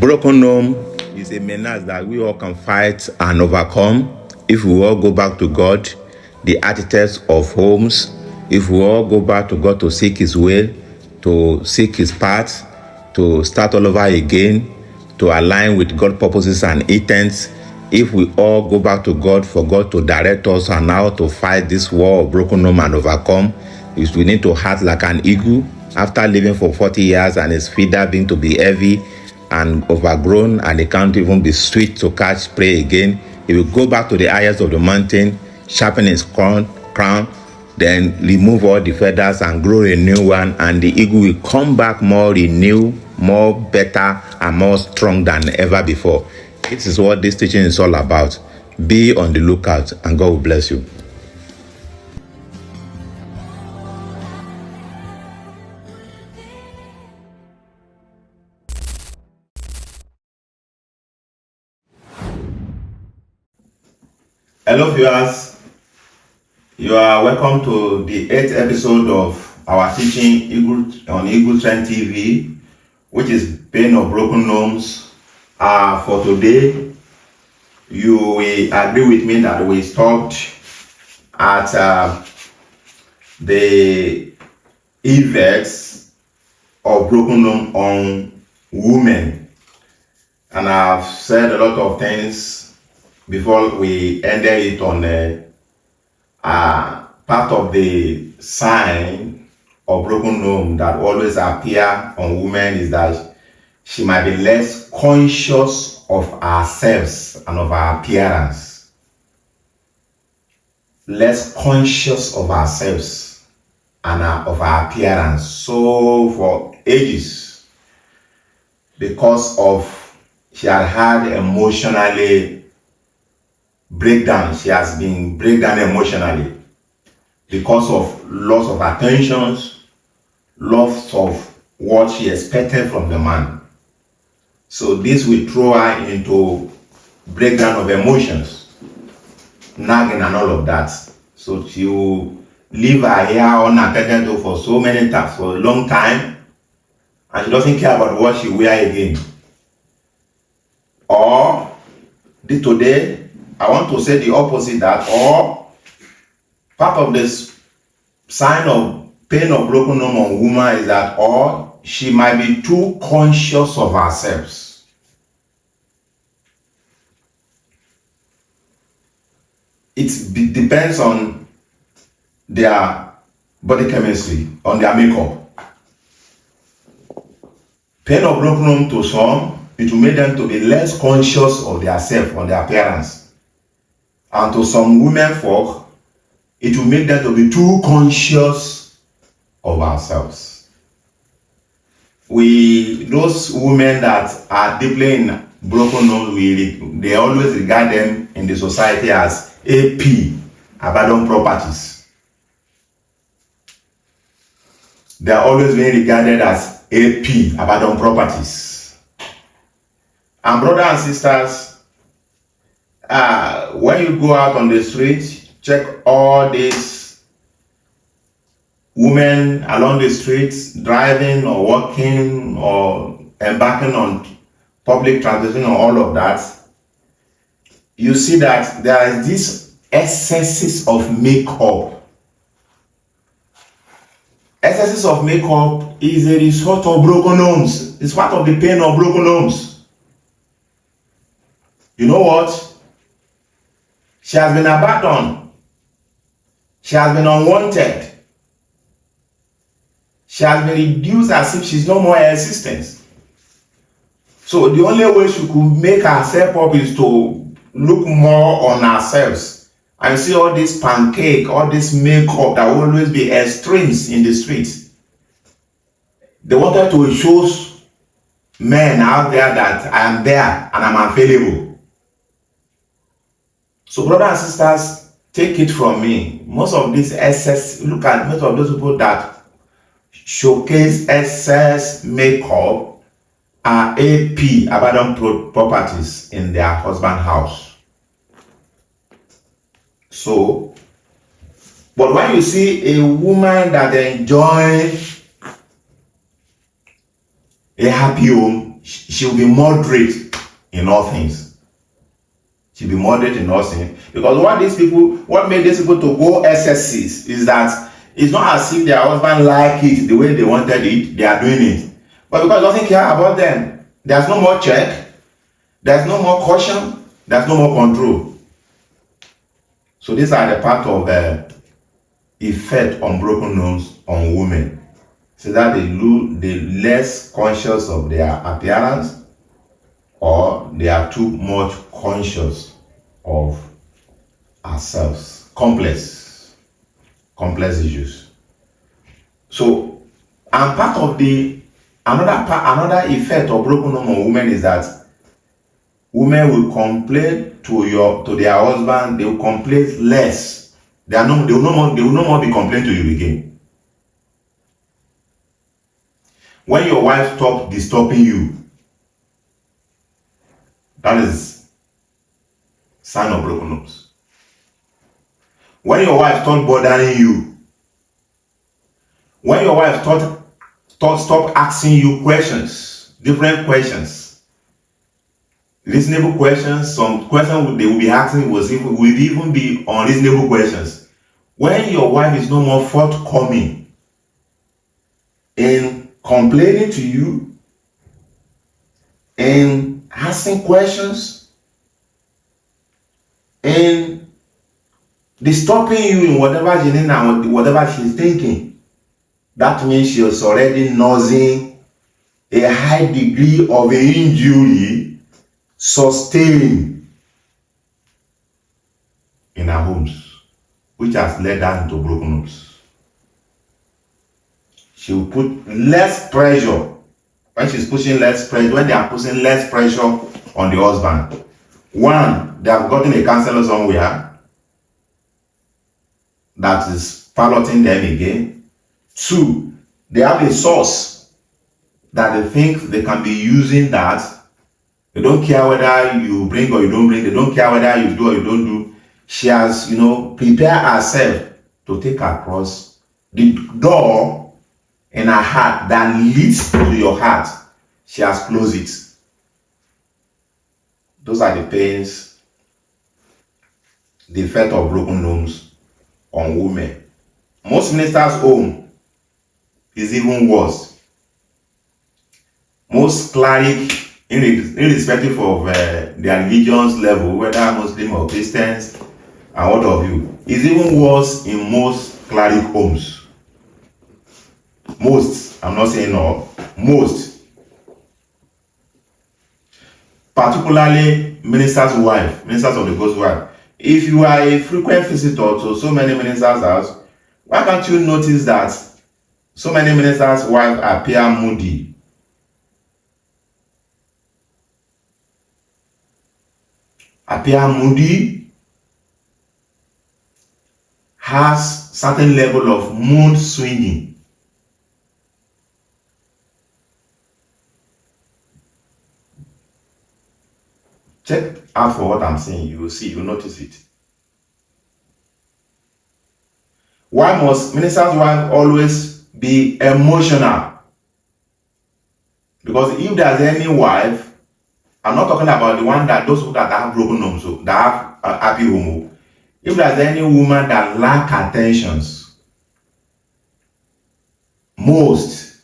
Broken home is a menace that we all can fight and overcome if we all go back to God, the architect of homes, if we all go back to God to seek His will, to seek His path, to start all over again, to align with God's purposes and intents. If we all go back to God for God to direct us on how to fight this war of broken home and overcome, is we need to act like an eagle after living for 40 years and his feeder being to be heavy and overgrown, and it can't even be sweet to catch prey again. He will go back to the highest of the mountain, sharpen his crown, then remove all the feathers and grow a new one, and the eagle will come back more renewed, more better, and more strong than ever before. This is what this teaching is all about. Be on the lookout, and God will bless you. Hello viewers, you are welcome to the 8th episode of our teaching on Eagle Trend TV, which is Pain of Broken Homes. For today, you will agree with me that we stopped at the effects of broken home on women, and I've said a lot of things before we ended it on part of the sign of broken home that always appear on women is that she might be less conscious of herself and of her appearance. Less conscious of herself and of her appearance. So for ages, because of she had emotionally breakdown, she has been breakdown emotionally because of loss of attentions, loss of what she expected from the man. So this will throw her into breakdown of emotions, nagging and all of that. So she will leave her hair unattended to for so many times, for a long time, and she doesn't care about what she wear again. Or today, I want to say the opposite, that or part of this sign of pain of broken home on woman is that or she might be too conscious of herself. It depends on their body chemistry, on their makeup. Pain of broken home to some, it will make them to be less conscious of their self, on their appearance. And to some women folk, it will make them to be too conscious of ourselves. Those women that are deeply in broken home, they always regard them in the society as AP, abandoned properties. They are always being regarded as AP, abandoned properties. And brothers and sisters, when you go out on the street, check all these women along the streets, driving or walking or embarking on public transportation or all of that. You see that there is this excesses of makeup. Excesses of makeup is a result of broken homes. It's part of the pain of broken homes. You know what? She has been abandoned. She has been unwanted. She has been reduced as if she's no more in existence. So the only way she could make herself up is to look more on herself. And see all this pancake, all this makeup that will always be extremes in the streets. They wanted to show men out there that I am there and I'm available. So brothers and sisters, take it from me. Most of this excess, look at most of those people that showcase excess makeup are AP, abandoned properties in their husband's house. So, but when you see a woman that enjoys a happy home, she will be moderate in all things. She'll be moderate in all things. Because what made these people to go excesses is that it's not as if their husband like it the way they wanted it, they are doing it. But because he doesn't care about them, there's no more check, there's no more caution, there's no more control. So these are the part of the effect on broken homes on women. So that they're less conscious of their appearance, or they are too much conscious of ourselves. Complex issues. So, and part of another effect of broken home on women is that women will complain to their husband. They will complain less. They will no more be complaining to you again. When your wife stops disturbing you, that is sign of broken homes. When your wife stops bothering you, when your wife stop asking you questions, different questions, reasonable questions, some questions they will be asking will even be unreasonable questions. When your wife is no more forthcoming in complaining to you, in asking questions, in disturbing you in whatever she needs and whatever she's thinking, that means she is already nursing a high degree of injury sustained in her homes, which has led her into broken homes. She will put less pressure. When she's pushing less pressure, when they are putting less pressure on the husband, one, they have gotten a counselor somewhere that is piloting them again. Two, they have a source that they think they can be using that. They don't care whether you bring or you don't bring. They don't care whether you do or you don't do. She has, prepared herself to take across the door in her heart that leads to your heart. She has closed it. Those are the pains, the effect of broken homes on women. Most ministers' home is even worse. Most clerics, irrespective of their religion's level, whether Muslim or Christians, and what have you, is even worse in most cleric homes. Most, I'm not saying all, most. Particularly ministers of the God's wife. If you are a frequent visitor to so many ministers' house, why can't you notice that so many ministers' wives appear moody? Has certain level of mood swinging. Check out for what I'm saying. You will see, you will notice it. Why must minister's wife always be emotional? Because if there's any wife, I'm not talking about those who that have broken homes, so that have happy home. If there's any woman that lack attentions, most,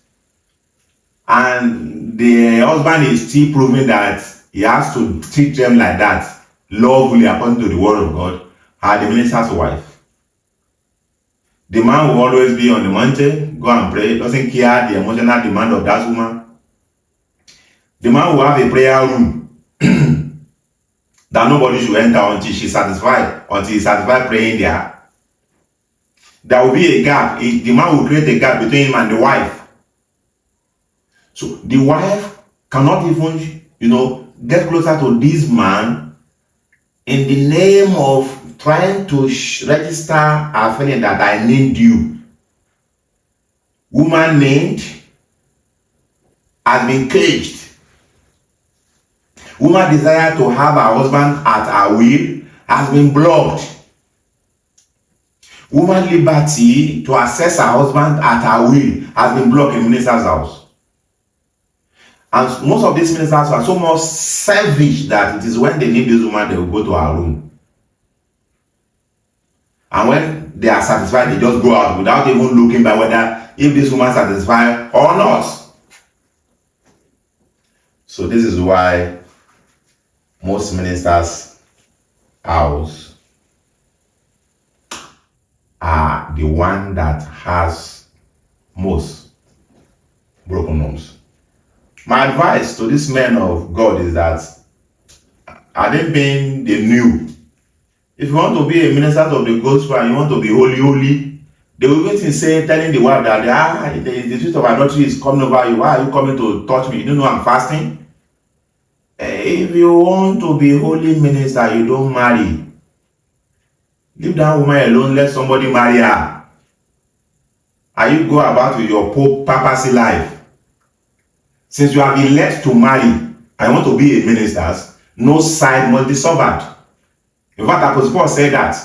and the husband is still proving that he has to treat them like that, lovely according to the word of God, are the minister's wife. The man will always be on the mountain, go and pray, doesn't care the emotional demand of that woman. The man will have a prayer room that nobody should enter until he's satisfied praying there. There will be a gap. The man will create a gap between him and the wife. So the wife cannot even, get closer to this man in the name of trying to register a feeling that I need you. Woman named has been caged. Woman desire to have her husband at her will has been blocked. Woman liberty to access her husband at her will has been blocked in minister's house. And most of these ministers are so much selfish that it is when they need this woman, they will go to her room. And when they are satisfied, they just go out without even looking by whether if this woman is satisfied or not. So this is why most ministers' house are the one that has most broken homes. My advice to these men of God is that, are they being the new? If you want to be a minister of the gospel and you want to be holy, they will even say, telling the world that the spirit of adultery is coming over you. Why are you coming to touch me? You don't know I'm fasting? If you want to be holy minister, you don't marry. Leave that woman alone, let somebody marry her. And you go about with your papacy life. Since you have been led to marry and want to be a minister, no side must be severed. In fact, Apostle Paul said that.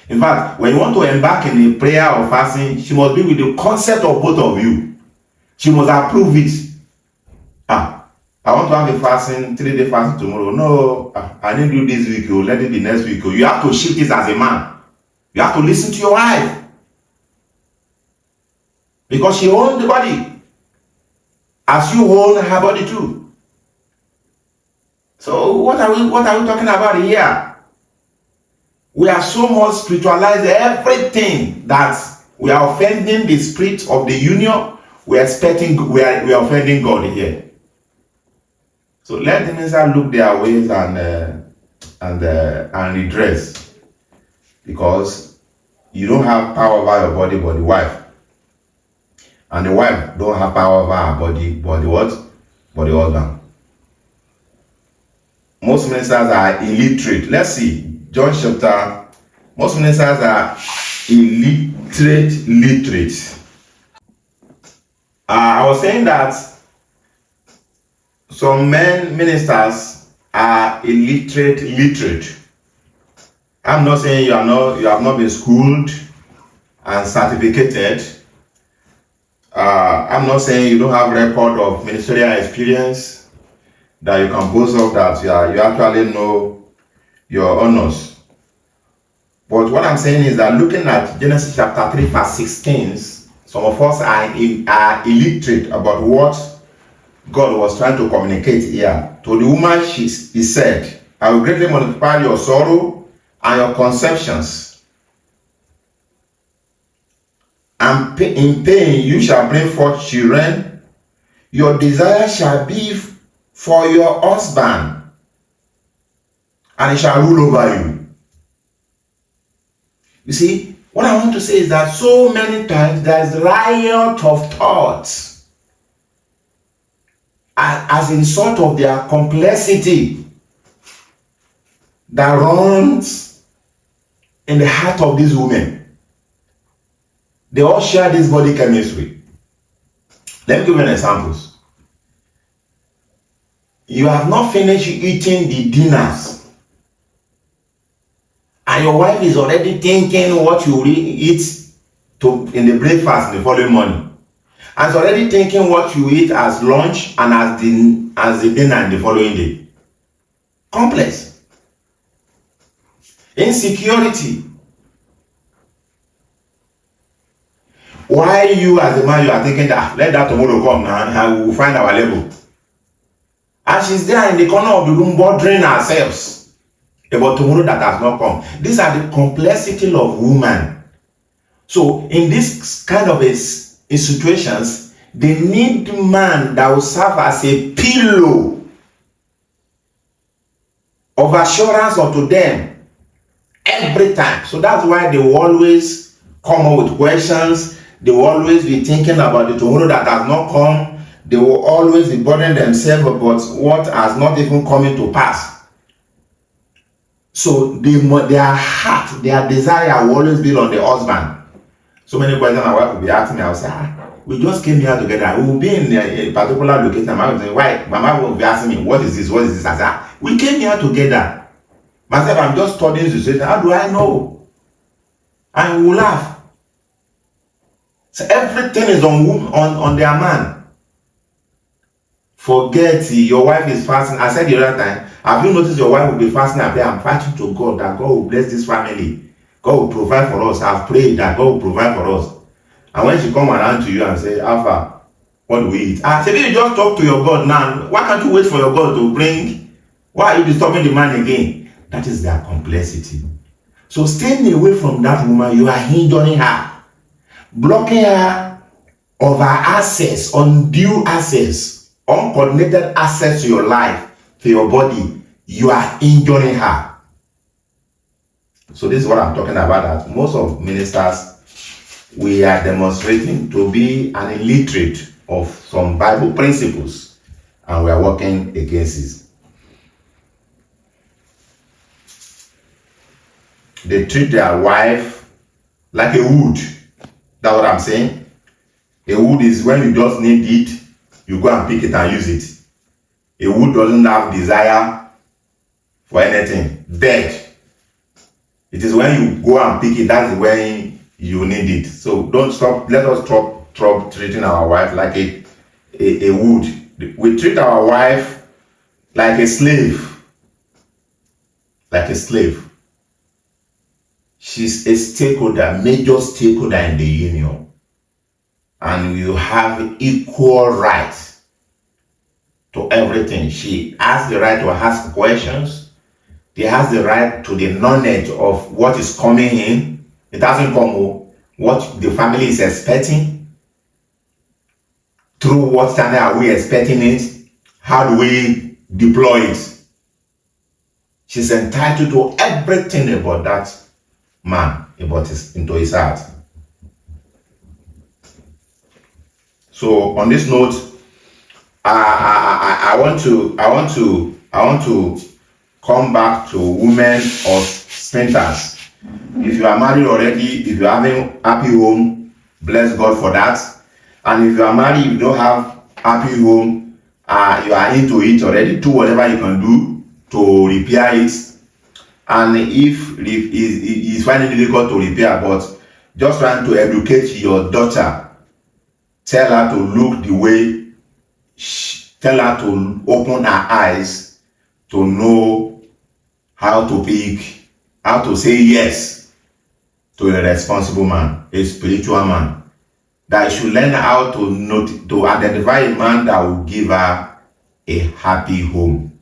In fact, when you want to embark in a prayer or fasting, she must be with the concept of both of you. She must approve it. I want to have a fasting, 3-day fasting tomorrow. No, I didn't do this week. Let it be next week. You have to shift this as a man. You have to listen to your wife. Because she owns the body. As you own her body too. So what are we talking about here? We are so much spiritualized everything that we are offending the spirit of the union. We are offending God here. So let the minister look their ways and redress, because you don't have power over your body but the wife. And the wife don't have power over her body, but the what? But the husband. Most ministers are illiterate. Let's see. John chapter. Most ministers are literate. I was saying that some ministers are literate. I'm not saying you have not been schooled and certificated. I'm not saying you don't have record of ministerial experience that you can boast of, that you actually know your honors. But what I'm saying is that, looking at Genesis chapter 3 verse 16, some of us are illiterate about what God was trying to communicate here. To the woman, he said, I will greatly multiply your sorrow and your conceptions. And in pain you shall bring forth children. Your desire shall be for your husband, and he shall rule over you. You see, what I want to say is that so many times there is riot of thoughts, as in sort of their complexity, that runs in the heart of these women. They all share this body chemistry. Let me give you an example. You have not finished eating the dinners, and your wife is already thinking what you will eat in the breakfast in the following morning, and is already thinking what you eat as lunch and as the dinner in the following day. Complex. Insecurity. Why you as a man, you are thinking that let that tomorrow come now and we will find our level. And she's there in the corner of the room bothering herself about tomorrow that has not come. These are the complexity of women. So in this kind of situations, they need man that will serve as a pillow of assurance unto them every time. So that's why they will always come up with questions. They will always be thinking about the tomorrow that has not come. They will always be burdening themselves about what has not even come to pass. So their heart, their desire will always be on the husband. So many questions my wife will be asking me. I will say, we just came here together. We will be in a particular location. My wife will say, why? My mom will be asking me, what is this? What is this? I say, we came here together. Myself, I'm just studying the situation. How do I know? And we will laugh. So everything is on their man. Forget your wife is fasting. I said the other time, have you noticed your wife will be fasting and I'm fighting to God that God will bless this family. God will provide for us. I've prayed that God will provide for us. And when she come around to you and say, Alpha, what do we eat? So you just talk to your God now. Why can't you wait for your God to bring? Why are you disturbing the man again? That is their complexity. So staying away from that woman, you are hindering her, blocking her of her access, undue access, uncoordinated access to your life, to your body. You are injuring her. So this is what I'm talking about, that most of ministers, we are demonstrating to be an illiterate of some Bible principles, and we are working against it. They treat their wife like a wood. That's what I'm saying. A wood is when you just need it, you go and pick it and use it. A wood doesn't have desire for anything. Dead. It is when you go and pick it, that's when you need it. So don't stop. Let us stop treating our wife like a wood. We treat our wife like a slave. Like a slave. She's a stakeholder, major stakeholder in the union. And you have equal rights to everything. She has the right to ask questions. She has the right to the knowledge of what is coming in. It hasn't come, what the family is expecting. Through what channel are we expecting it? How do we deploy it? She's entitled to everything about that man, about into his heart. So on this note, I want to come back to women or sprinters. If you are married already, if you are having happy home, bless God for that. And if you are married, you don't have happy home, you are into it already, do whatever you can do to repair it. And if it's finding it difficult to repair, but just trying to educate your daughter, tell her to look the way, tell her to open her eyes to know how to pick, how to say yes to a responsible man, a spiritual man. That she should learn how to identify a man that will give her a happy home.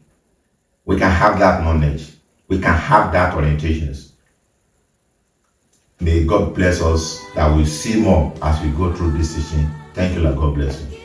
We can have that knowledge. We can have that orientations. May God bless us that we see more as we go through this teaching. Thank you, Lord. God bless you.